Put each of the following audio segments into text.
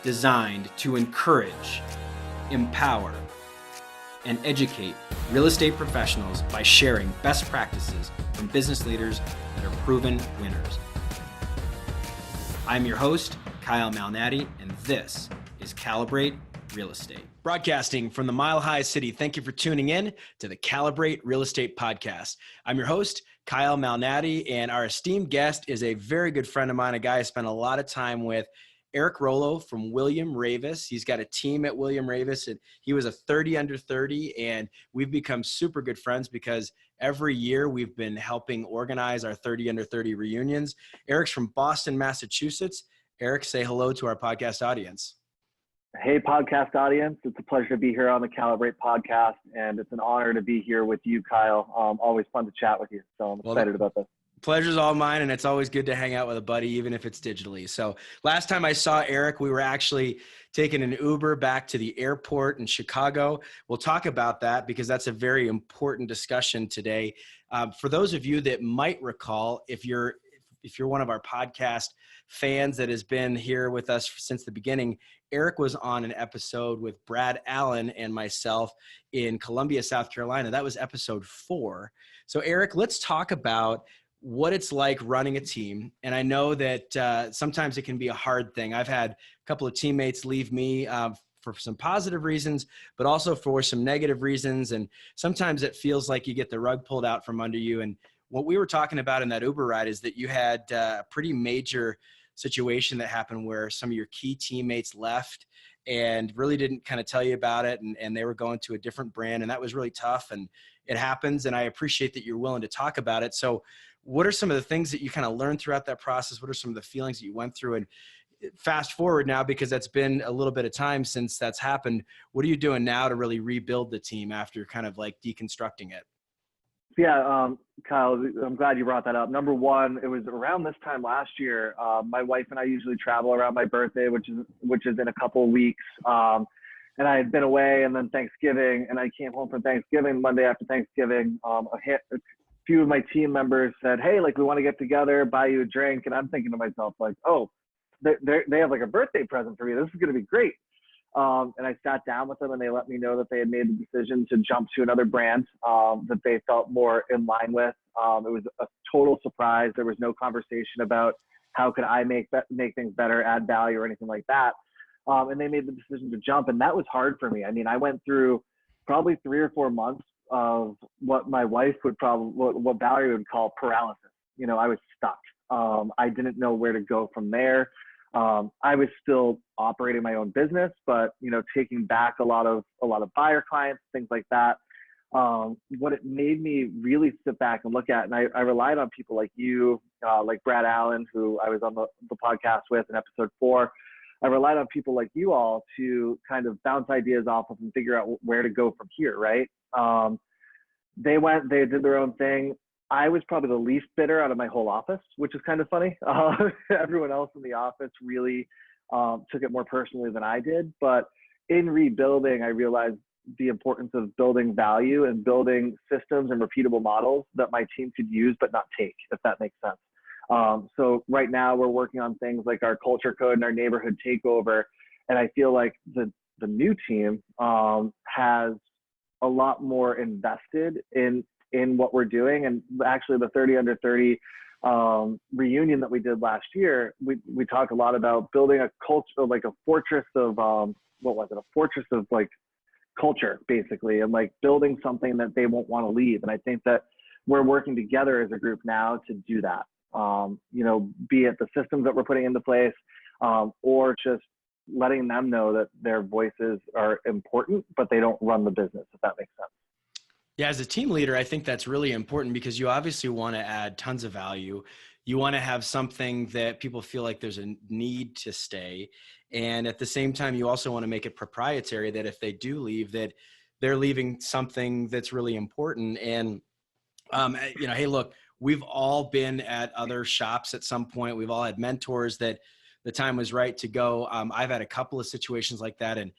designed to encourage, empower, and educate real estate professionals by sharing best practices from business leaders that are proven winners. I'm your host, Kyle Malnati, and this is Calibrate Real Estate. Broadcasting from the Mile High City, thank you for tuning in to the Calibrate Real Estate Podcast. I'm your host, Kyle Malnati, and our esteemed guest is a very good friend of mine, a guy I spent a lot of time with, Eric Rollo from William Raveis. He's got a team at William Raveis, and he was a 30 under 30, and we've become super good friends because every year we've been helping organize our 30 under 30 reunions. Eric's from Boston, Massachusetts. Eric, say hello to our podcast audience. Hey, podcast audience. It's a pleasure to be here on the Calibrate podcast, and it's an honor to be here with you, Kyle. Always fun to chat with you, so I'm excited about this. Pleasure's all mine, and it's always good to hang out with a buddy, even if it's digitally. So last time I saw Eric, we were actually taking an Uber back to the airport in Chicago. We'll talk about that because that's a very important discussion today. For those of you that might recall, if you're one of our podcast fans that has been here with us since the beginning, Eric was on an episode with Brad Allen and myself in Columbia, South Carolina. That was episode 4. So Eric, let's talk about what it's like running a team. And I know that sometimes it can be a hard thing. I've had a couple of teammates leave me for some positive reasons, but also for some negative reasons. And sometimes it feels like you get the rug pulled out from under you. And what we were talking about in that Uber ride is that you had a pretty major situation that happened where some of your key teammates left and really didn't kind of tell you about it. And they were going to a different brand, and that was really tough, and it happens. And I appreciate that you're willing to talk about it. So what are some of the things that you kind of learned throughout that process? What are some of the feelings that you went through? And fast forward now, because that's been a little bit of time since that's happened. What are you doing now to really rebuild the team after kind of like deconstructing it? Yeah, Kyle, I'm glad you brought that up. Number one, it was around this time last year. My wife and I usually travel around my birthday, which is in a couple of weeks. And I had been away, and then Thanksgiving, and I came home from Thanksgiving, Monday after Thanksgiving. A few of my team members said, hey, like, we want to get together, buy you a drink. And I'm thinking to myself, like, oh, they have like a birthday present for me. This is going to be great. And I sat down with them, and they let me know that they had made the decision to jump to another brand that they felt more in line with. It was a total surprise. There was no conversation about how could I make things better, add value, or anything like that. And they made the decision to jump, and that was hard for me. I mean, I went through probably 3 or 4 months of what my wife would what Valerie would call paralysis. You know, I was stuck. I didn't know where to go from there. I was still operating my own business, but, you know, taking back a lot of buyer clients, things like that. What it made me really sit back and look at, and I relied on people like you, like Brad Allen, who I was on the podcast with in episode 4. I relied on people like you all to kind of bounce ideas off of and figure out where to go from here, right? They did their own thing. I was probably the least bitter out of my whole office, which is kind of funny. Everyone else in the office really took it more personally than I did. But in rebuilding, I realized the importance of building value and building systems and repeatable models that my team could use but not take, if that makes sense. So right now we're working on things like our culture code and our neighborhood takeover. And I feel like the new team has a lot more invested in what we're doing. And actually the 30 under 30 reunion that we did last year, we talked a lot about building a culture, like a fortress of, a fortress of like culture, basically, and like building something that they won't want to leave. And I think that we're working together as a group now to do that. You know, be it the systems that we're putting into place, or just letting them know that their voices are important, but they don't run the business, if that makes sense. Yeah, as a team leader, I think that's really important because you obviously want to add tons of value. You want to have something that people feel like there's a need to stay. And at the same time, you also want to make it proprietary, that if they do leave, that they're leaving something that's really important. And, you know, hey, look, we've all been at other shops at some point. We've all had mentors that the time was right to go. I've had a couple of situations like that. And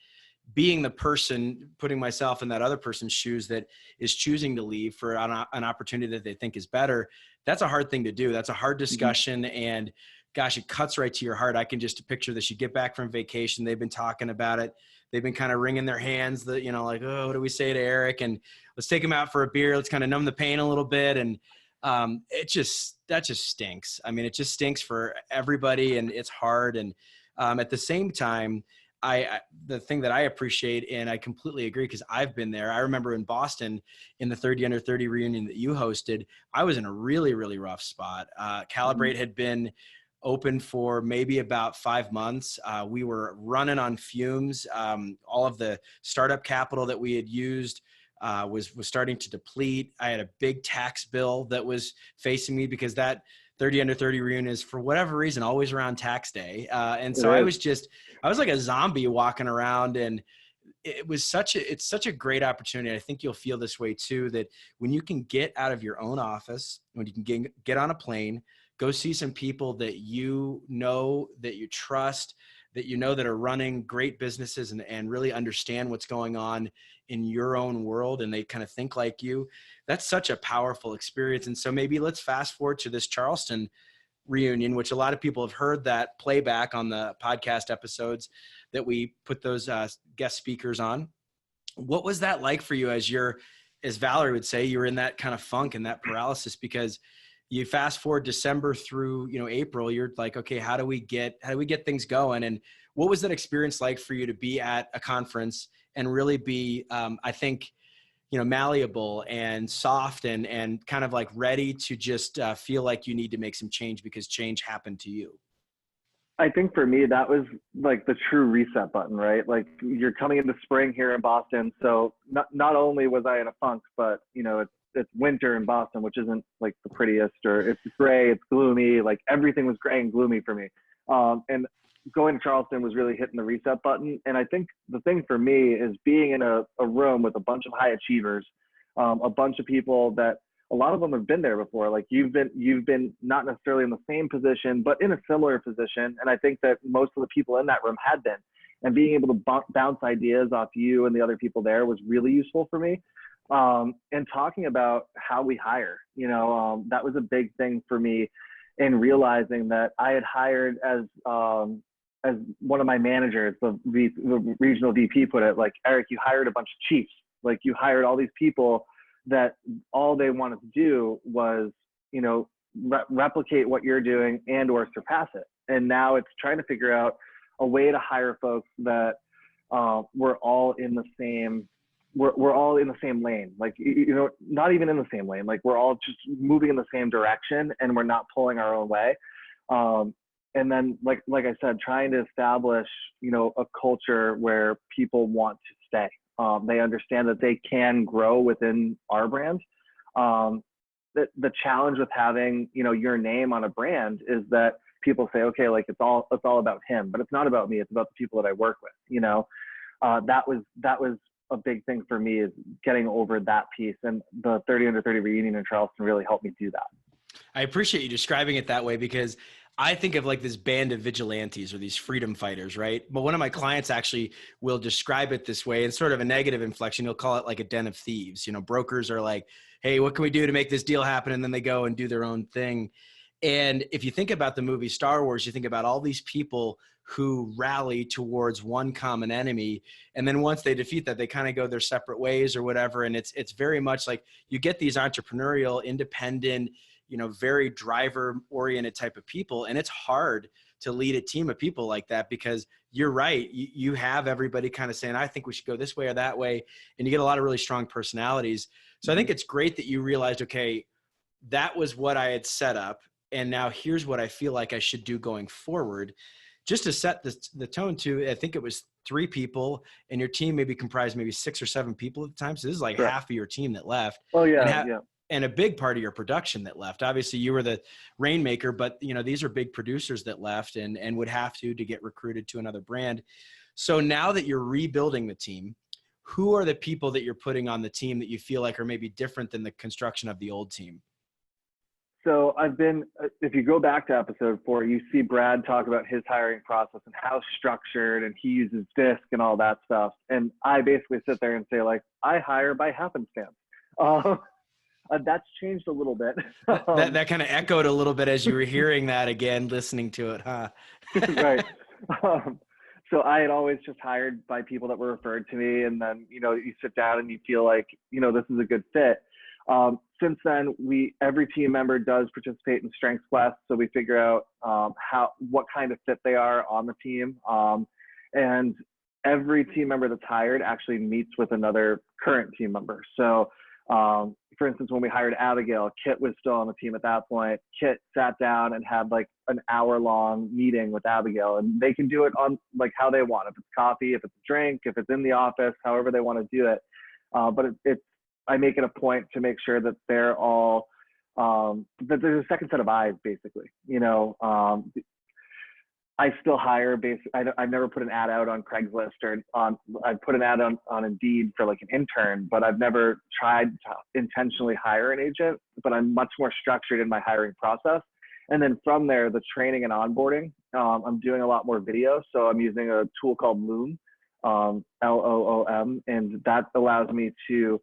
being the person, putting myself in that other person's shoes that is choosing to leave for an opportunity that they think is better, that's a hard thing to do. That's a hard discussion. And gosh, it cuts right to your heart. I can just picture this. You get back from vacation. They've been talking about it. They've been kind of wringing their hands that, you know, like, oh, what do we say to Eric? And let's take him out for a beer. Let's kind of numb the pain a little bit. And that just stinks. I mean, it just stinks for everybody, and it's hard. And at the same time, the thing that I appreciate, and I completely agree because I've been there. I remember in Boston in the 30 under 30 reunion that you hosted, I was in a really, really rough spot. Calibrate had been open for maybe about 5 months. We were running on fumes. All of the startup capital that we had used was starting to deplete. I had a big tax bill that was facing me because that 30 under 30 reunion is, for whatever reason, always around tax day. And so I was like a zombie walking around, and it's such a great opportunity. I think you'll feel this way too, that when you can get out of your own office, when you can get on a plane, go see some people that you know, that you trust, that you know that are running great businesses and really understand what's going on in your own world, and they kind of think like you. That's such a powerful experience. And so maybe let's fast forward to this Charleston reunion, which a lot of people have heard that playback on the podcast episodes that we put those guest speakers on. What was that like for you as Valerie would say, you were in that kind of funk and that paralysis, because you fast forward December through, you know, April, you're like, okay, how do we get things going? And what was that experience like for you to be at a conference and really be, I think, you know, malleable and soft and kind of like ready to just feel like you need to make some change because change happened to you? I think for me, that was like the true reset button, right? Like, you're coming into spring here in Boston. So not only was I in a funk, but, you know, it's winter in Boston, which isn't like the prettiest, or it's gray, it's gloomy, like everything was gray and gloomy for me. And going to Charleston was really hitting the reset button. And I think the thing for me is being in a room with a bunch of high achievers, a bunch of people that a lot of them have been there before. Like, you've been not necessarily in the same position, but in a similar position. And I think that most of the people in that room had been, and being able to bounce ideas off you and the other people there was really useful for me. And talking about how we hire, you know, that was a big thing for me in realizing that I had hired as one of my managers, the regional VP put it, like, Eric, you hired a bunch of chiefs. Like, you hired all these people that all they wanted to do was, you know, replicate what you're doing and or surpass it. And now it's trying to figure out a way to hire folks that we're all in the same lane. Like, you know, not even in the same lane. Like, we're all just moving in the same direction and we're not pulling our own way. And then, like I said, trying to establish, you know, a culture where people want to stay. They understand that they can grow within our brand. The challenge with having, you know, your name on a brand is that people say, okay, like, it's all about him, but it's not about me. It's about the people that I work with. You know, that was a big thing for me, is getting over that piece. And the 30 under 30 reunion in Charleston really helped me do that. I appreciate you describing it that way, because I think of like this band of vigilantes or these freedom fighters, right? But one of my clients actually will describe it this way in sort of a negative inflection. He'll call it like a den of thieves. You know, brokers are like, hey, what can we do to make this deal happen? And then they go and do their own thing. And if you think about the movie Star Wars, you think about all these people who rally towards one common enemy. And then once they defeat that, they kind of go their separate ways or whatever. And it's very much like you get these entrepreneurial, independent, you know, very driver oriented type of people. And it's hard to lead a team of people like that, because you're right. You have everybody kind of saying, I think we should go this way or that way. And you get a lot of really strong personalities. So I think it's great that you realized, okay, that was what I had set up. And now here's what I feel like I should do going forward, just to set the tone to, I think it was 3 people, and your team maybe comprised maybe 6 or 7 people at the time. So this is like half of your team that left. Oh yeah. And a big part of your production that left. Obviously you were the rainmaker, but you know, these are big producers that left and would have to get recruited to another brand. So now that you're rebuilding the team, who are the people that you're putting on the team that you feel like are maybe different than the construction of the old team? So if you go back to episode 4, you see Brad talk about his hiring process and how structured, and he uses DISC and all that stuff. And I basically sit there and say, like, I hire by happenstance. That's changed a little bit. That kind of echoed a little bit as you were hearing that again, listening to it, huh? Right. Um, so I had always just hired by people that were referred to me, and then you sit down and you feel like this is a good fit. Since then, every team member does participate in strengths quests, so we figure out what kind of fit they are on the team, and every team member that's hired actually meets with another current team member. So, for instance, when we hired Abigail, Kit was still on the team at that point. Kit sat down and had like an hour-long meeting with Abigail, and they can do it on like how they want. If it's coffee, if it's a drink, if it's in the office, however they want to do it. But I make it a point to make sure that they're all that there's a second set of eyes, basically. I still hire I've never put an ad out on Craigslist I've put an ad on Indeed for like an intern, but I've never tried to intentionally hire an agent, but I'm much more structured in my hiring process. And then from there, the training and onboarding, I'm doing a lot more video. So I'm using a tool called Loom, Loom, and that allows me to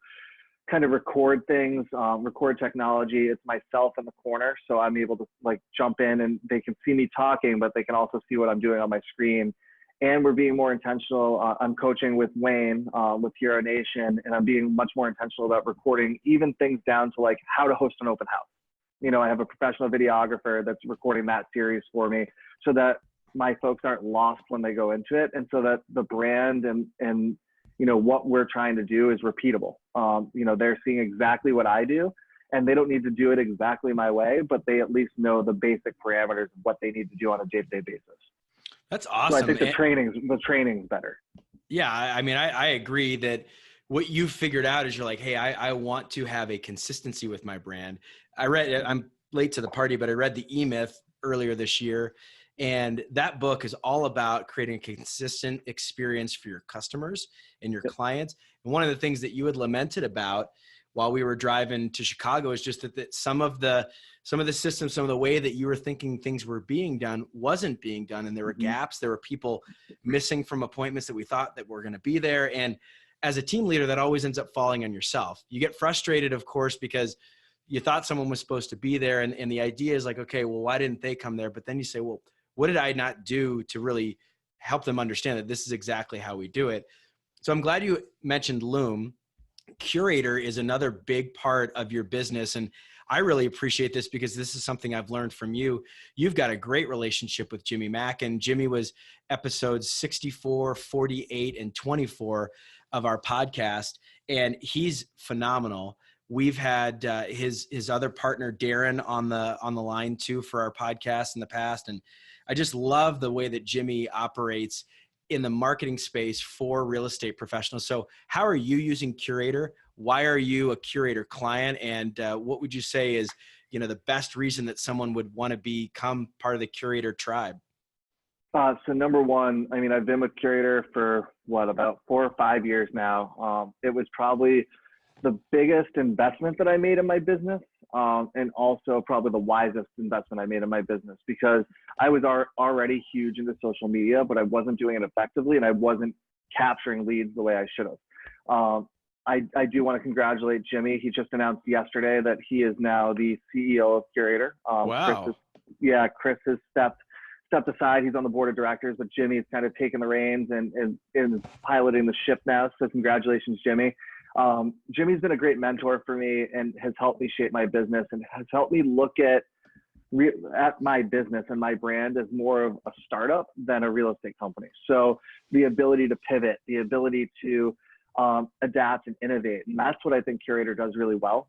kind of record things, record technology. It's myself in the corner, so I'm able to like jump in and they can see me talking, but they can also see what I'm doing on my screen. And we're being more intentional. I'm coaching with Wayne with Hero Nation, and I'm being much more intentional about recording even things down to like how to host an open house. I have a professional videographer that's recording that series for me so that my folks aren't lost when they go into it, and so that the brand and what we're trying to do is repeatable. They're seeing exactly what I do, and they don't need to do it exactly my way, but they at least know the basic parameters of what they need to do on a day-to-day basis. That's awesome. So I think the training's better. Yeah. I mean, I agree that what you figured out is you're like, hey, I want to have a consistency with my brand. I'm late to the party, but I read the E-Myth earlier this year. And that book is all about creating a consistent experience for your customers and your clients. And one of the things that you had lamented about while we were driving to Chicago is just that some of the systems, some of the way that you were thinking things were being done wasn't being done. And there were gaps. There were people missing from appointments that we thought that were going to be there. And as a team leader, that always ends up falling on yourself. You get frustrated, of course, because you thought someone was supposed to be there. And the idea is like, okay, well, why didn't they come there? But then you say, well, what did I not do to really help them understand that this is exactly how we do it? So I'm glad you mentioned Loom. Curator is another big part of your business. And I really appreciate this because this is something I've learned from you. You've got a great relationship with Jimmy Mack, and Jimmy was episodes 64, 48, and 24 of our podcast. And he's phenomenal. We've had his other partner, Darren, on the line too for our podcast in the past. And I just love the way that Jimmy operates in the marketing space for real estate professionals. So how are you using Curator? Why are you a Curator client? And what would you say is, the best reason that someone would want to become part of the Curator tribe? So number one, I mean, I've been with Curator for about 4 or 5 years now. It was probably the biggest investment that I made in my business, and also probably the wisest investment I made in my business, because I was already huge into social media, but I wasn't doing it effectively, and I wasn't capturing leads the way I should have. I do want to congratulate Jimmy. He just announced yesterday that he is now the CEO of Curator. Wow. Chris has stepped aside. He's on the board of directors, but Jimmy has kind of taken the reins and is piloting the ship now. So congratulations, Jimmy. Jimmy's been a great mentor for me and has helped me shape my business and has helped me look at my business and my brand as more of a startup than a real estate company. So the ability to pivot, the ability to adapt and innovate. And that's what I think Curator does really well.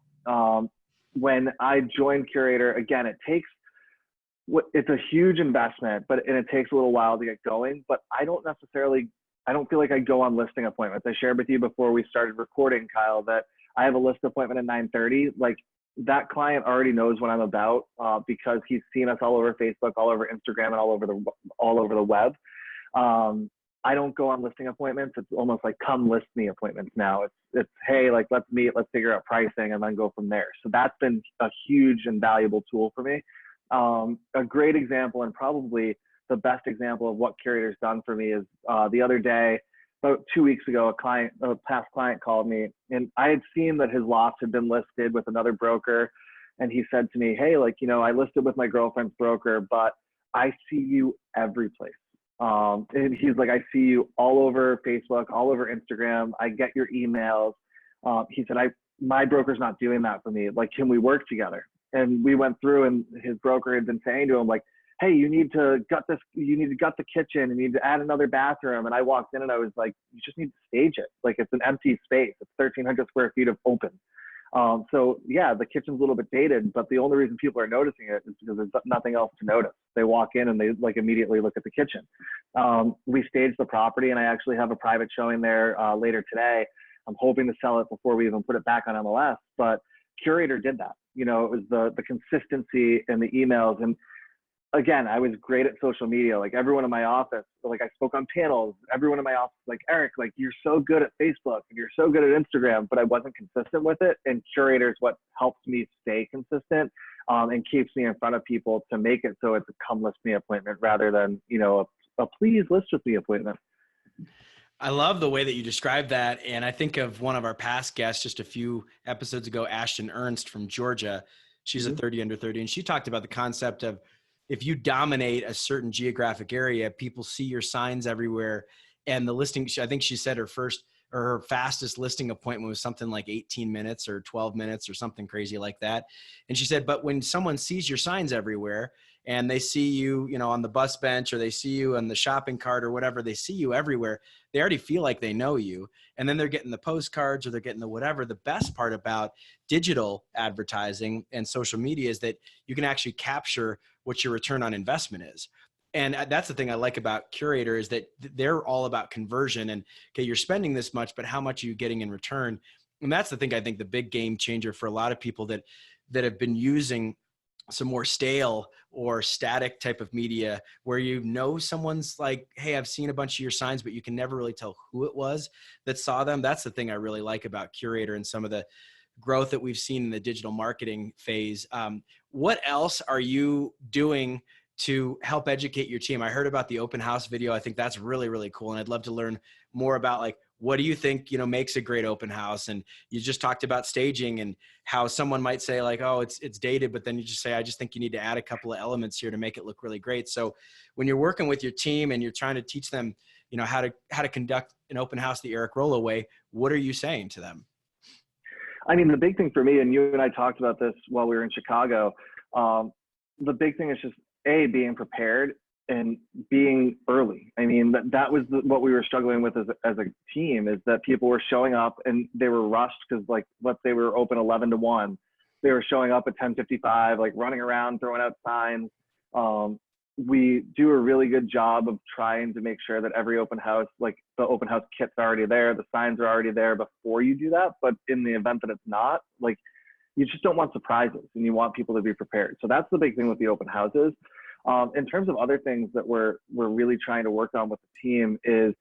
When I joined Curator, again, it's a huge investment, and it takes a little while to get going, but I don't feel like I go on listing appointments. I shared with you before we started recording, Kyle, that I have a list appointment at 9:30. Like, that client already knows what I'm about because he's seen us all over Facebook, all over Instagram, and all over the web. I don't go on listing appointments. It's almost like come list me appointments now. It's hey, like, let's meet, let's figure out pricing, and then go from there. So that's been a huge and valuable tool for me. A great example, and probably the best example of what Curator's done for me, is the other day about 2 weeks ago, a past client called me, and I had seen that his loft had been listed with another broker. And he said to me, hey, like, I listed with my girlfriend's broker, but I see you every place. And he's like, I see you all over Facebook, all over Instagram. I get your emails. He said, my broker's not doing that for me. Like, can we work together? And we went through, and his broker had been saying to him, like, hey, you need to gut the kitchen, you need to add another bathroom. And I walked in and I was like, you just need to stage it. Like, it's an empty space. It's 1,300 square feet of open. So yeah, the kitchen's a little bit dated, but the only reason people are noticing it is because there's nothing else to notice. They walk in and they like immediately look at the kitchen. We staged the property, and I actually have a private showing there later today. I'm hoping to sell it before we even put it back on MLS, but Curator did that. It was the consistency and the emails. And again, I was great at social media. Like, everyone in my office, like, I spoke on panels. Everyone in my office, like, Eric, like, you're so good at Facebook and you're so good at Instagram, but I wasn't consistent with it. And Curator is what helps me stay consistent, and keeps me in front of people to make it so it's a come list me appointment rather than, a please list with me appointment. I love the way that you describe that. And I think of one of our past guests just a few episodes ago, Ashton Ernst from Georgia. She's a 30 under 30. And she talked about the concept of, if you dominate a certain geographic area, people see your signs everywhere. And the listing, I think she said her fastest listing appointment was something like 18 minutes or 12 minutes or something crazy like that. And she said, but when someone sees your signs everywhere and they see you, on the bus bench, or they see you on the shopping cart or whatever, they see you everywhere, they already feel like they know you. And then they're getting the postcards or they're getting the whatever. The best part about digital advertising and social media is that you can actually capture what your return on investment is. And that's the thing I like about Curator, is that they're all about conversion and, okay, you're spending this much, but how much are you getting in return? And that's the thing, I think, the big game changer for a lot of people that have been using some more stale or static type of media, where someone's like, hey, I've seen a bunch of your signs, but you can never really tell who it was that saw them. That's the thing I really like about Curator and some of the growth that we've seen in the digital marketing phase. What else are you doing to help educate your team? I heard about the open house video. I think that's really, really cool. And I'd love to learn more about, like, what do you think, makes a great open house? And you just talked about staging and how someone might say, like, oh, it's dated, but then you just say, I just think you need to add a couple of elements here to make it look really great. So when you're working with your team and you're trying to teach them, how to conduct an open house the Eric Rollo way, what are you saying to them? I mean, the big thing for me, and you and I talked about this while we were in Chicago, the big thing is just being prepared and being early. I mean, that was what we were struggling with as a team, is that people were showing up and they were rushed because, like, let's say we were open 11 to 1. They were showing up at 10:55, like running around, throwing out signs. We do a really good job of trying to make sure that every open house, like the open house kit's already there, the signs are already there before you do that. But in the event that it's not, like, you just don't want surprises and you want people to be prepared. So that's the big thing with the open houses. In terms of other things that we're really trying to work on with the team, is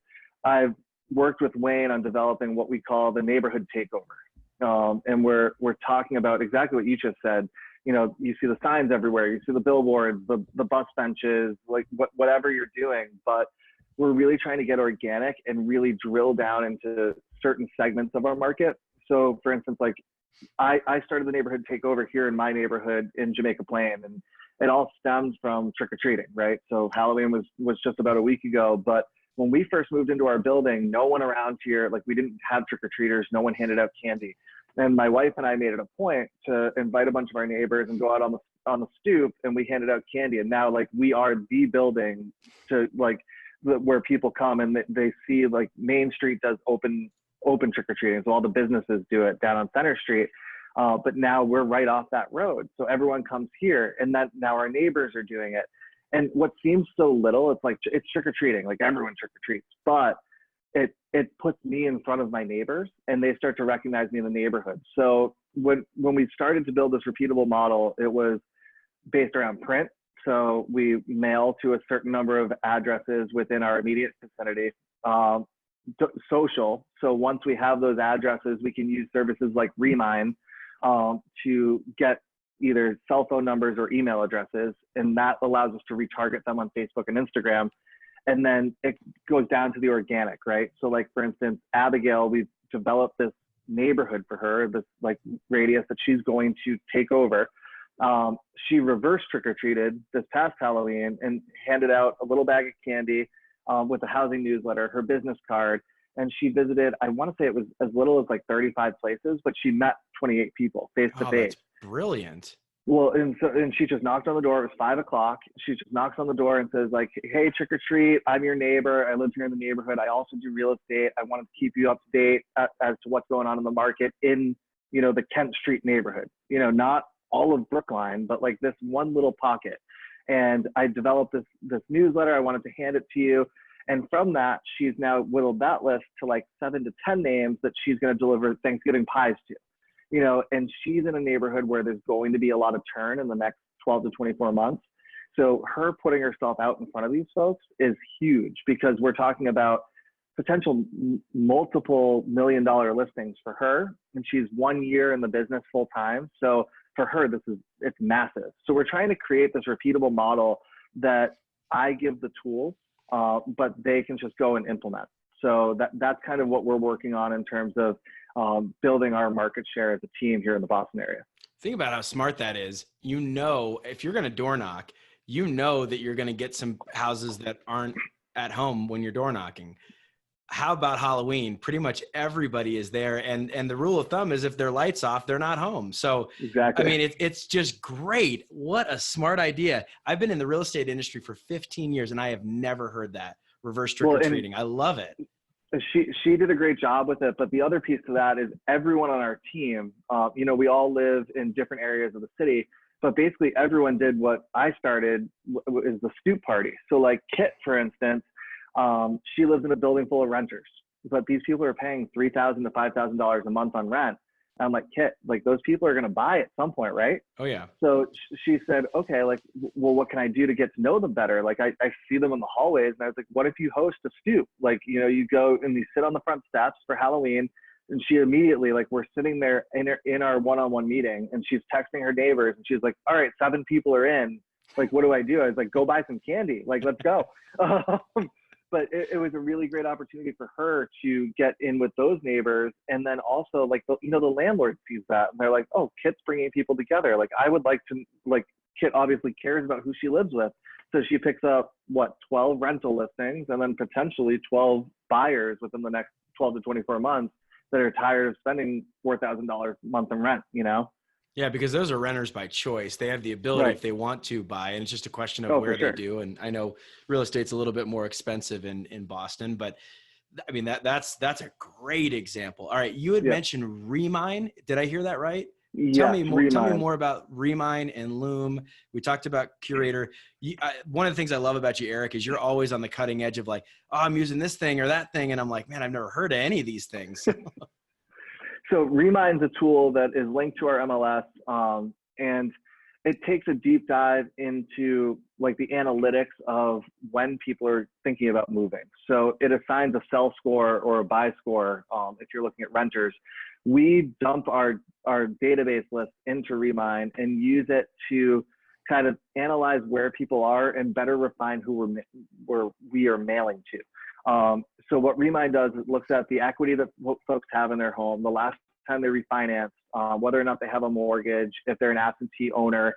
I've worked with Wayne on developing what we call the neighborhood takeover. And we're talking about exactly what you just said. You see the signs everywhere, you see the billboards, the bus benches, like whatever you're doing, but we're really trying to get organic and really drill down into certain segments of our market. So for instance, like I started the neighborhood takeover here in my neighborhood in Jamaica Plain, and it all stems from trick-or-treating, right? So Halloween was just about a week ago, but when we first moved into our building, no one around here, like, we didn't have trick-or-treaters, no one handed out candy. And my wife and I made it a point to invite a bunch of our neighbors and go out on the stoop, and we handed out candy. And now, like, we are the building to, like, where people come and they see, like, Main Street does open trick-or-treating. So all the businesses do it down on Center Street. But now we're right off that road. So everyone comes here, and that now our neighbors are doing it. And what seems so little, it's like, it's trick-or-treating, like everyone trick-or-treats, but it puts me in front of my neighbors and they start to recognize me in the neighborhood. So when we started to build this repeatable model, it was based around print. So we mail to a certain number of addresses within our immediate vicinity. Social. So once we have those addresses, we can use services like Remine to get either cell phone numbers or email addresses. And that allows us to retarget them on Facebook and Instagram. And then it goes down to the organic, right? So like, for instance, Abigail, we've developed this neighborhood for her, this like radius that she's going to take over. She reverse trick-or-treated this past Halloween and handed out a little bag of candy with a housing newsletter, her business card. And she visited, I want to say it was as little as like 35 places, but she met 28 people face to face. That's brilliant. Well, and she just knocked on the door. It was 5 o'clock. She just knocks on the door and says like, "Hey, trick or treat. I'm your neighbor. I live here in the neighborhood. I also do real estate. I wanted to keep you up to date as to what's going on in the market in, you know, the Kent Street neighborhood. You know, not all of Brookline, but like this one little pocket." And I developed this newsletter. I wanted to hand it to you. And from that, she's now whittled that list to like 7 to 10 names that she's going to deliver Thanksgiving pies to. You know, and she's in a neighborhood where there's going to be a lot of turn in the next 12 to 24 months. So her putting herself out in front of these folks is huge, because we're talking about potential multiple $1 million listings for her. And she's 1 year in the business full time. So for her, it's massive. So we're trying to create this repeatable model that I give the tools, but they can just go and implement. So that's kind of what we're working on in terms of building our market share as a team here in the Boston area. Think about how smart that is. You know, if you're going to door knock, you know that you're going to get some houses that aren't at home when you're door knocking. How about Halloween? Pretty much everybody is there. And the rule of thumb is if their lights off, they're not home. So, exactly. I mean, it's just great. What a smart idea. I've been in the real estate industry for 15 years and I have never heard that. Reverse trick-or-treating. I love it. She did a great job with it. But the other piece to that is everyone on our team, you know, we all live in different areas of the city, but basically everyone did what I started is the stoop party. So like Kit, for instance, she lives in a building full of renters, but these people are paying $3,000 to $5,000 a month on rent. I'm like, Kit, like those people are going to buy at some point, right? Oh yeah. So she said, okay, like, well, what can I do to get to know them better? Like I see them in the hallways, and I was like, what if you host a stoop? Like, you know, you go and you sit on the front steps for Halloween. And she immediately, like, we're sitting there in our one-on-one meeting, and she's texting her neighbors, and she's like, all right, 7 people are in. Like, what do? I was like, go buy some candy. Like, let's go. But it was a really great opportunity for her to get in with those neighbors. And then also, like, the landlord sees that and they're like, oh, Kit's bringing people together. Like, I would like to, like, Kit obviously cares about who she lives with. So she picks up 12 rental listings and then potentially 12 buyers within the next 12 to 24 months that are tired of spending $4,000 a month in rent, you know? Yeah, because those are renters by choice. They have the ability, right, if they want to, buy, and it's just a question of where they do. And I know real estate's a little bit more expensive in Boston, but I mean, that's a great example. All right. You had mentioned Remine. Did I hear that right? Tell me more about Remine and Loom. We talked about Curator. One of the things I love about you, Eric, is you're always on the cutting edge of like, oh, I'm using this thing or that thing. And I'm like, man, I've never heard of any of these things. So Remine's a tool that is linked to our MLS, and it takes a deep dive into like the analytics of when people are thinking about moving. So it assigns a sell score or a buy score. If you're looking at renters, we dump our database list into Remine and use it to kind of analyze where people are and better refine who we are mailing to. So what Remine does is it looks at the equity that folks have in their home, the last time they refinanced, whether or not they have a mortgage, if they're an absentee owner.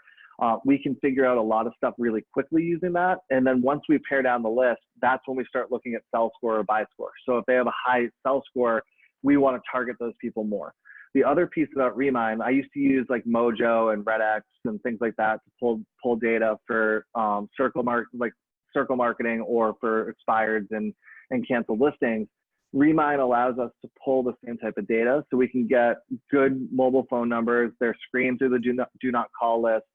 We can figure out a lot of stuff really quickly using that. And then once we pare down the list, that's when we start looking at sell score or buy score. So if they have a high sell score, we want to target those people more. The other piece about Remine, I used to use like Mojo and RedX and things like that to pull data for circle marketing or for expireds and canceled listings. Remine allows us to pull the same type of data, so we can get good mobile phone numbers. They're screened through the do not call list,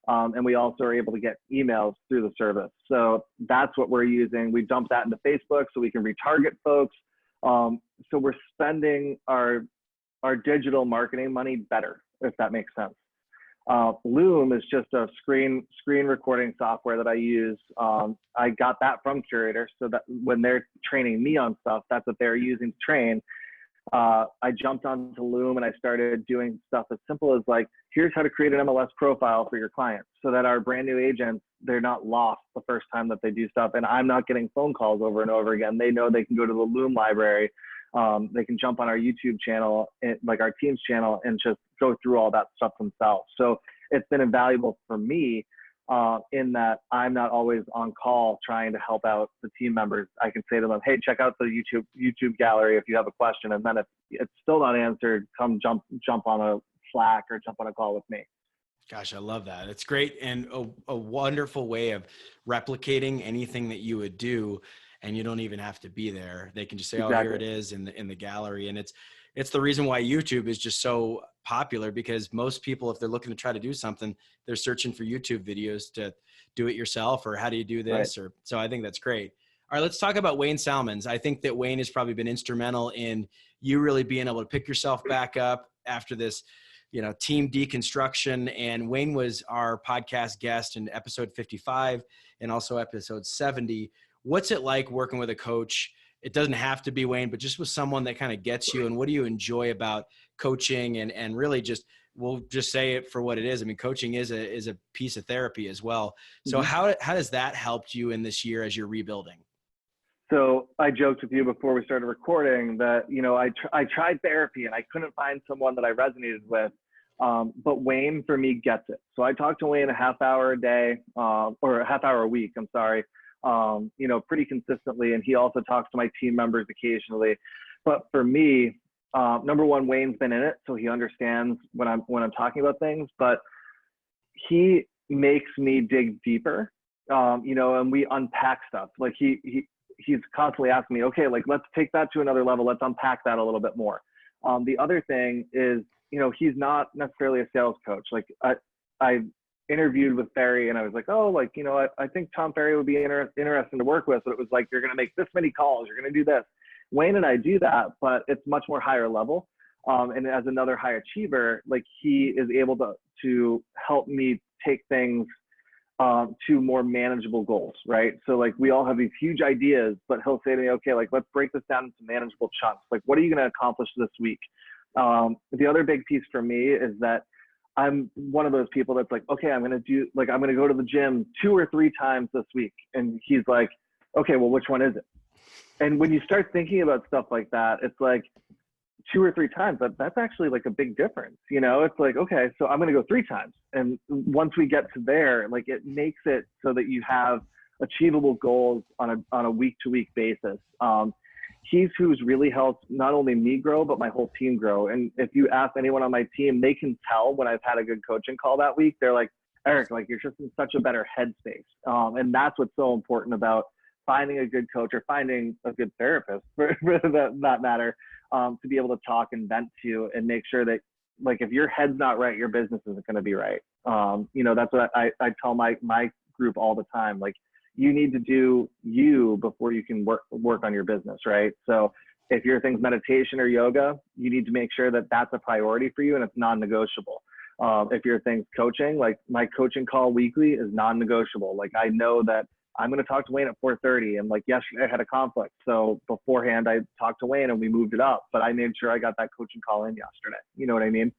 and we also are able to get emails through the service. So that's what we're using. We dump that into Facebook so we can retarget folks. So we're spending our digital marketing money better, if that makes sense. Loom is just a screen recording software that I use. I got that from Curator, so that when they're training me on stuff, that's what they're using to train. I jumped onto Loom and I started doing stuff as simple as like, here's how to create an MLS profile for your clients so that our brand new agents, they're not lost the first time that they do stuff. And I'm not getting phone calls over and over again. They know they can go to the Loom library. They can jump on our YouTube channel, like our team's channel, and just go through all that stuff themselves. So it's been invaluable for me in that I'm not always on call trying to help out the team members. I can say to them, hey, check out the YouTube gallery if you have a question. And then if it's still not answered, come jump on a Slack or jump on a call with me. Gosh, I love that. It's great and a wonderful way of replicating anything that you would do, and you don't even have to be there. They can just say, exactly. Oh, here it is in the gallery. And it's the reason why YouTube is just so popular, because most people, if they're looking to try to do something, they're searching for YouTube videos to do it yourself, or how do you do this? Right. So I think that's great. All right, let's talk about Wayne Salmons. I think that Wayne has probably been instrumental in you really being able to pick yourself back up after this, team deconstruction. And Wayne was our podcast guest in episode 55 and also episode 70. What's it like working with a coach? It doesn't have to be Wayne, but just with someone that kind of gets you. And what do you enjoy about coaching? And really just, we'll just say it for what it is. I mean, coaching is a piece of therapy as well. So how does that help you in this year as you're rebuilding? So I joked with you before we started recording that, I tried therapy and I couldn't find someone that I resonated with. But Wayne, for me, gets it. So I talk to Wayne a half hour a day, or a half hour a week, I'm sorry, pretty consistently. And he also talks to my team members occasionally. But for me, number one, Wayne's been in it, so he understands when I'm talking about things, but he makes me dig deeper, and we unpack stuff. Like he's constantly asking me, okay, like, let's take that to another level. Let's unpack that a little bit more. The other thing is, he's not necessarily a sales coach. Like I interviewed with Ferry and I was like, oh, like, I think Tom Ferry would be interesting to work with, but it was like, you're going to make this many calls, you're going to do this. Wayne and I do that, but it's much more higher level. And as another high achiever, like he is able to help me take things to more manageable goals, right? So like we all have these huge ideas, but he'll say to me, okay, like let's break this down into manageable chunks. Like, what are you going to accomplish this week? The other big piece for me is that I'm one of those people that's like, okay, I'm going to go to the gym 2 or 3 times this week. And he's like, okay, well, which one is it? And when you start thinking about stuff like that, it's like 2 or 3 times, but that's actually like a big difference. It's like, okay, so I'm going to go 3 times. And once we get to there, like it makes it so that you have achievable goals on a week to week basis. He's who's really helped not only me grow, but my whole team grow. And if you ask anyone on my team, they can tell when I've had a good coaching call that week. They're like, Eric, like you're just in such a better headspace. And that's what's so important about finding a good coach or finding a good therapist for that matter, to be able to talk and vent to and make sure that, like, if your head's not right, your business isn't going to be right. That's what I tell my group all the time. Like, you need to do you before you can work on your business, right? So if your thing's meditation or yoga, you need to make sure that that's a priority for you and it's non-negotiable. If your thing's coaching, like my coaching call weekly is non-negotiable. Like I know that I'm going to talk to Wayne at 4:30, and like yesterday I had a conflict. So beforehand I talked to Wayne and we moved it up, but I made sure I got that coaching call in yesterday. You know what I mean?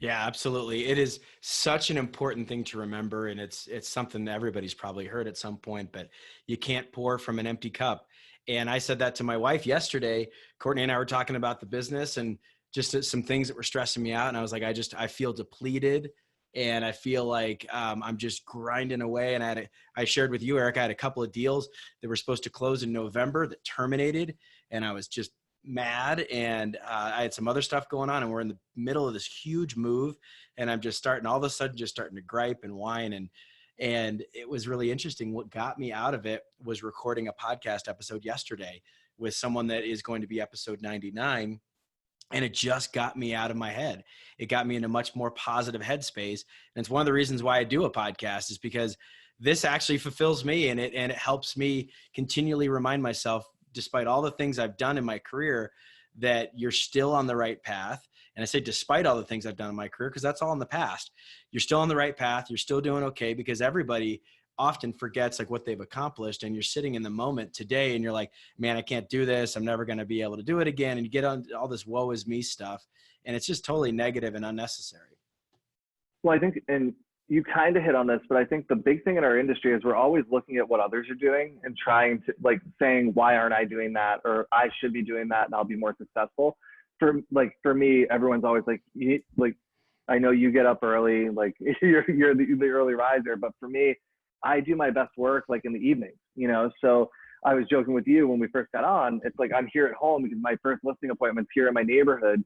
Yeah, absolutely. It is such an important thing to remember. And it's something that everybody's probably heard at some point, but you can't pour from an empty cup. And I said that to my wife yesterday. Courtney and I were talking about the business and just some things that were stressing me out. And I was like, I feel depleted. And I feel like I'm just grinding away. And I shared with you, Eric, I had a couple of deals that were supposed to close in November that terminated. And I was just mad. And I had some other stuff going on. And we're in the middle of this huge move. And I'm just all of a sudden starting to gripe and whine. And it was really interesting. What got me out of it was recording a podcast episode yesterday with someone that is going to be episode 99. And it just got me out of my head. It got me in a much more positive headspace. And it's one of the reasons why I do a podcast, is because this actually fulfills me, and it helps me continually remind myself, despite all the things I've done in my career, that you're still on the right path. And I say despite all the things I've done in my career, because that's all in the past. You're still on the right path. You're still doing okay, because everybody often forgets like what they've accomplished, and you're sitting in the moment today and you're like, man, I can't do this. I'm never going to be able to do it again. And you get on all this woe is me stuff, and it's just totally negative and unnecessary. Well, I think, and you kind of hit on this, but I think the big thing in our industry is we're always looking at what others are doing and trying to like saying, why aren't I doing that? Or I should be doing that and I'll be more successful. For me, everyone's always like, I know you get up early, like you're the early riser, but for me, I do my best work like in the evening, So I was joking with you when we first got on. It's like I'm here at home because my first listing appointment's here in my neighborhood.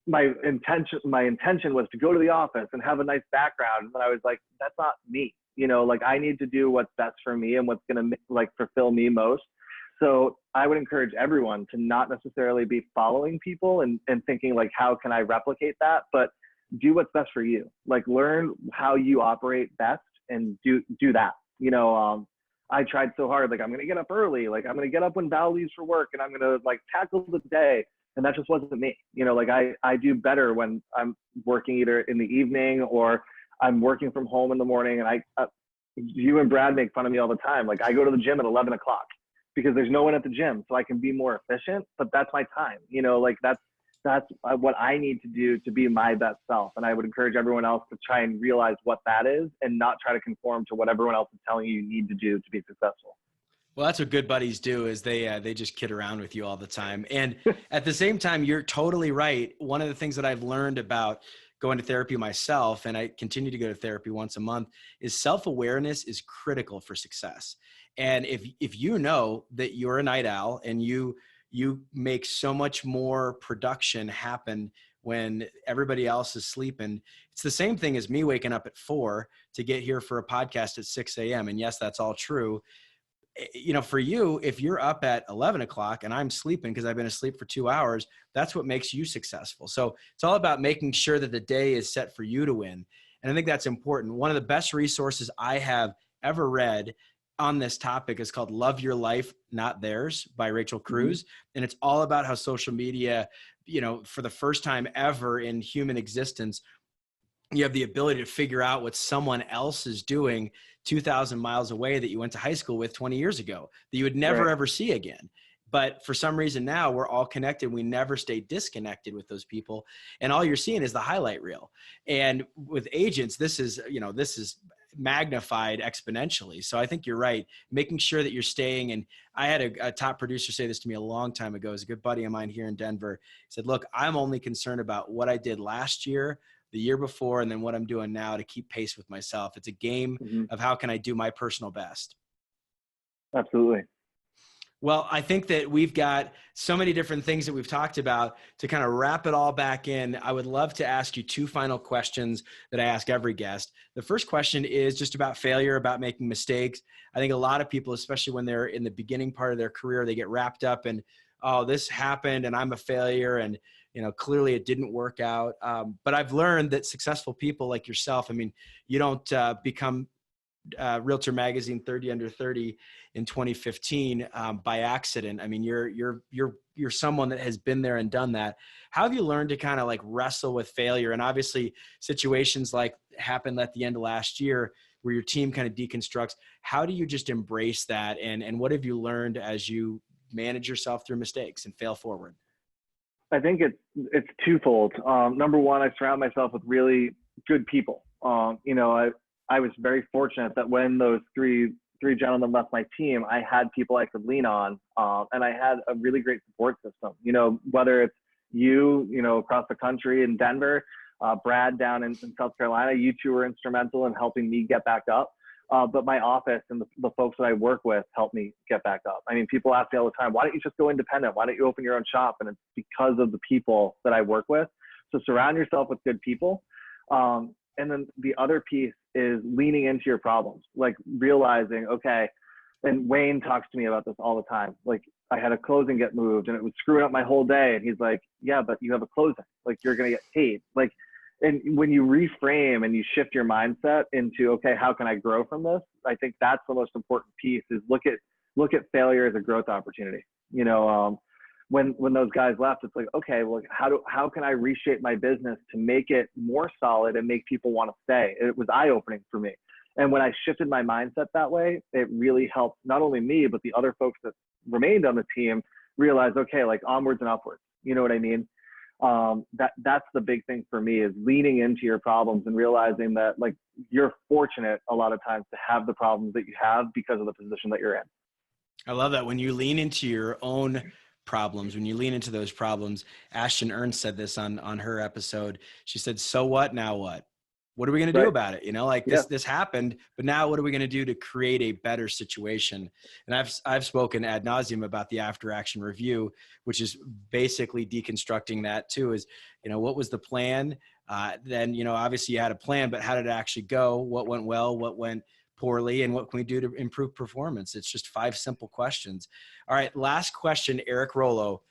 My intention was to go to the office and have a nice background. But I was like, that's not me. Like I need to do what's best for me and what's going to like fulfill me most. So I would encourage everyone to not necessarily be following people and thinking like, how can I replicate that? But do what's best for you. Like learn how you operate best and do that. I tried so hard, like I'm going to get up early. Like I'm going to get up when Val leaves for work and I'm going to like tackle the day. And that just wasn't me. Like I do better when I'm working either in the evening or I'm working from home in the morning. And you and Brad make fun of me all the time. Like I go to the gym at 11 o'clock because there's no one at the gym, so I can be more efficient, but that's my time, like that's what I need to do to be my best self. And I would encourage everyone else to try and realize what that is and not try to conform to what everyone else is telling you need to do to be successful. Well, that's what good buddies do, is they just kid around with you all the time. And at the same time, you're totally right. One of the things that I've learned about going to therapy myself, and I continue to go to therapy once a month, is self-awareness is critical for success. And if you know that you're a night owl and you make so much more production happen when everybody else is sleeping, it's the same thing as me waking up at 4 to get here for a podcast at 6 a.m. And yes, that's all true. For you, if you're up at 11 o'clock and I'm sleeping because I've been asleep for 2 hours, that's what makes you successful. So it's all about making sure that the day is set for you to win. And I think that's important. One of the best resources I have ever read on this topic is called Love Your Life, Not Theirs by Rachel Cruz. And it's all about how social media, for the first time ever in human existence, you have the ability to figure out what someone else is doing 2,000 miles away that you went to high school with 20 years ago that you would never ever see again. But for some reason now we're all connected. We never stay disconnected with those people. And all you're seeing is the highlight reel. And with agents, this is magnified exponentially. So I think you're right. Making sure that you're staying. And I had a top producer say this to me a long time ago. He's a good buddy of mine here in Denver. He said, look, I'm only concerned about what I did last year, the year before, and then what I'm doing now to keep pace with myself. It's a game of how can I do my personal best. Absolutely. Well, I think that we've got so many different things that we've talked about. To kind of wrap it all back in, I would love to ask you 2 final questions that I ask every guest. The first question is just about failure, about making mistakes. I think a lot of people, especially when they're in the beginning part of their career, they get wrapped up in, oh, this happened and I'm a failure and clearly it didn't work out. But I've learned that successful people like yourself, you don't become Realtor Magazine 30 under 30 in 2015 by accident. You're someone that has been there and done that. How have you learned to kind of like wrestle with failure? And obviously situations like happened at the end of last year where your team kind of deconstructs. How do you just embrace that? And what have you learned as you manage yourself through mistakes and fail forward? I think it's twofold. Number one, I surround myself with really good people. I was very fortunate that when those three gentlemen left my team, I had people I could lean on, and I had a really great support system. Whether it's you, across the country in Denver, Brad down in South Carolina, you two were instrumental in helping me get back up. But my office and the folks that I work with helped me get back up. People ask me all the time, why don't you just go independent? Why don't you open your own shop? And it's because of the people that I work with. So surround yourself with good people. And then the other piece is leaning into your problems, like realizing, okay, and Wayne talks to me about this all the time. Like I had a closing get moved and it was screwing up my whole day. And he's like, yeah, but you have a closing, like you're going to get paid. Like, and when you reframe and you shift your mindset into, okay, how can I grow from this? I think that's the most important piece is look at failure as a growth opportunity. When those guys left, it's like, okay, well, how can I reshape my business to make it more solid and make people want to stay? It was eye-opening for me. And when I shifted my mindset that way, it really helped not only me, but the other folks that remained on the team realize, okay, like onwards and upwards. You know what I mean? That's the big thing for me, is leaning into your problems and realizing that like you're fortunate a lot of times to have the problems that you have because of the position that you're in. I love that. When you lean into your own problems, when you lean into those problems, Ashton Ernst said this on her episode. She said, so what, now what? What are we going to do Right. about it? You know, like this happened, but now what are we going to do to create a better situation? And I've spoken ad nauseum about the after action review, which is basically deconstructing that too, is, you know, what was the plan? Then, you know, obviously you had a plan, but how did it actually go? What went well? What went poorly? And what can we do to improve performance? It's just 5 simple questions. All right. Last question, Eric Rollo.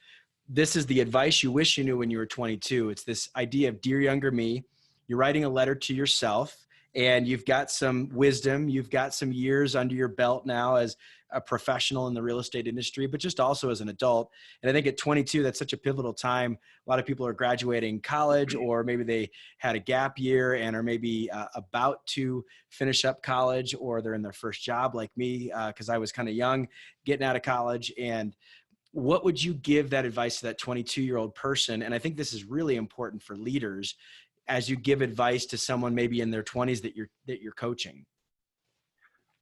This is the advice you wish you knew when you were 22. It's this idea of dear younger me. You're writing a letter to yourself, and you've got some wisdom. You've got some years under your belt now as a professional in the real estate industry, but just also as an adult. And I think at 22, that's such a pivotal time. A lot of people are graduating college, or maybe they had a gap year and are maybe about to finish up college, or they're in their first job like me, because I was kind of young getting out of college. And what would you give that advice to that 22-year-old person? And I think this is really important for leaders as you give advice to someone maybe in their 20s that you're coaching.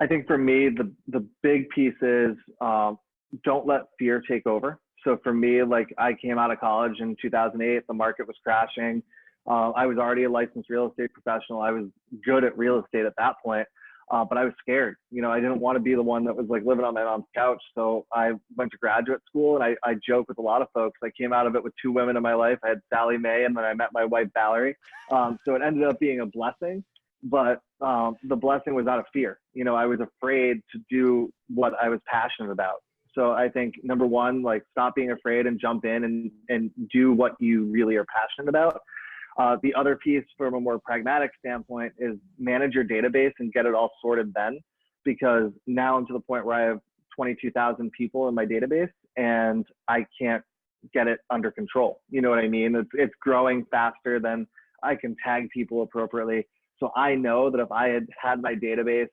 I think for me, the big piece is don't let fear take over. So for me, like I came out of college in 2008, the market was crashing. I was already a licensed real estate professional. I was good at real estate at that point. But I was scared. You know, I didn't want to be the one that was like living on my mom's couch. So I went to graduate school, and I joke with a lot of folks. I came out of it with 2 women in my life. I had Sally Mae, and then I met my wife, Valerie. So it ended up being a blessing, but the blessing was out of fear. You know, I was afraid to do what I was passionate about. So I think number one, like stop being afraid and jump in and do what you really are passionate about. The other piece from a more pragmatic standpoint is manage your database and get it all sorted then, because now I'm to the point where I have 22,000 people in my database and I can't get it under control. You know what I mean? It's growing faster than I can tag people appropriately. So I know that if I had my database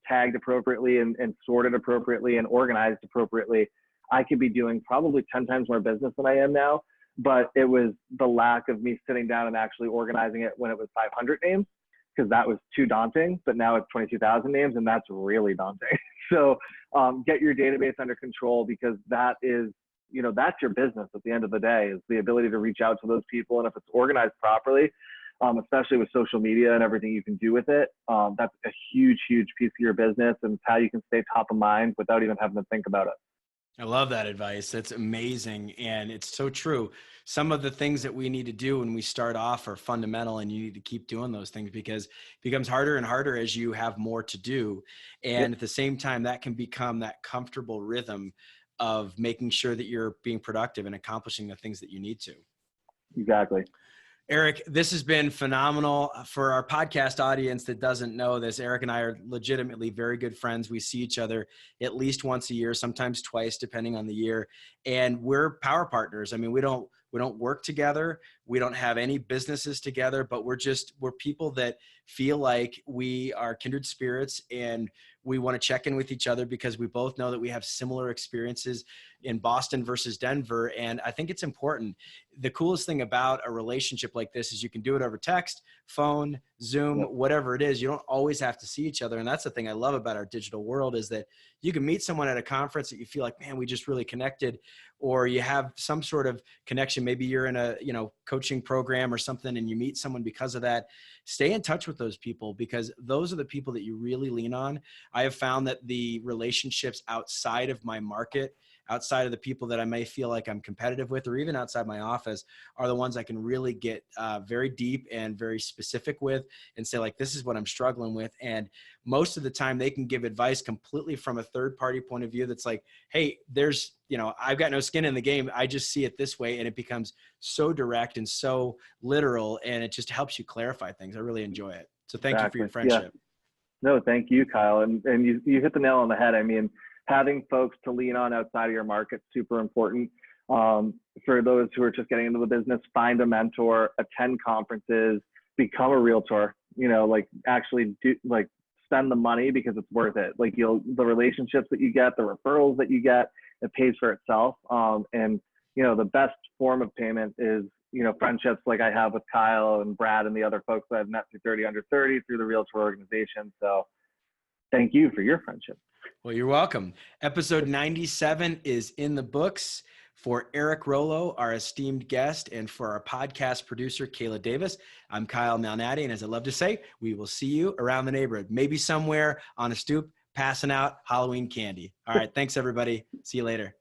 tagged appropriately and sorted appropriately and organized appropriately, I could be doing probably 10 times more business than I am now. But it was the lack of me sitting down and actually organizing it when it was 500 names, because that was too daunting. But now it's 22,000 names, and that's really daunting. So get your database under control, because that is, you know, that's your business at the end of the day, is the ability to reach out to those people. And if it's organized properly, especially with social media and everything you can do with it, that's a huge, huge piece of your business, and it's how you can stay top of mind without even having to think about it. I love that advice. That's amazing. And it's so true. Some of the things that we need to do when we start off are fundamental, and you need to keep doing those things, because it becomes harder and harder as you have more to do. And at the same time, that can become that comfortable rhythm of making sure that you're being productive and accomplishing the things that you need to. Exactly. Eric, this has been phenomenal. For our podcast audience that doesn't know this, Eric and I are legitimately very good friends. We see each other at least once a year, sometimes twice, depending on the year. And we're power partners. I mean, we don't work together. We don't have any businesses together, but we're people that feel like we are kindred spirits, and we want to check in with each other because we both know that we have similar experiences in Boston versus Denver. And I think it's important. The coolest thing about a relationship like this is you can do it over text, phone, Zoom, whatever it is. You don't always have to see each other. And that's the thing I love about our digital world, is that you can meet someone at a conference that you feel like, man, we just really connected, or you have some sort of connection. Maybe you're in a, coaching program or something, and you meet someone because of that. Stay in touch with those people, because those are the people that you really lean on. I have found that the relationships outside of my market, outside of the people that I may feel like I'm competitive with, or even outside my office, are the ones I can really get very deep and very specific with, and say, like, this is what I'm struggling with. And most of the time they can give advice completely from a third party point of view. That's like, hey, there's, I've got no skin in the game. I just see it this way. And it becomes so direct and so literal, and it just helps you clarify things. I really enjoy it. So thank you for your friendship. Yeah. No, thank you, Kyle. And you hit the nail on the head. I mean, having folks to lean on outside of your market, super important. For those who are just getting into the business, find a mentor, attend conferences, become a realtor, actually do, spend the money because it's worth it. Like the relationships that you get, the referrals that you get, it pays for itself. And you know, the best form of payment is, you know, friendships like I have with Kyle and Brad and the other folks that I've met through 30 Under 30 through the Realtor organization. So thank you for your friendship. Well, you're welcome. Episode 97 is in the books. For Eric Rollo, our esteemed guest, and for our podcast producer, Kayla Davis, I'm Kyle Malnati, and as I love to say, we will see you around the neighborhood, maybe somewhere on a stoop, passing out Halloween candy. All right, thanks, everybody. See you later.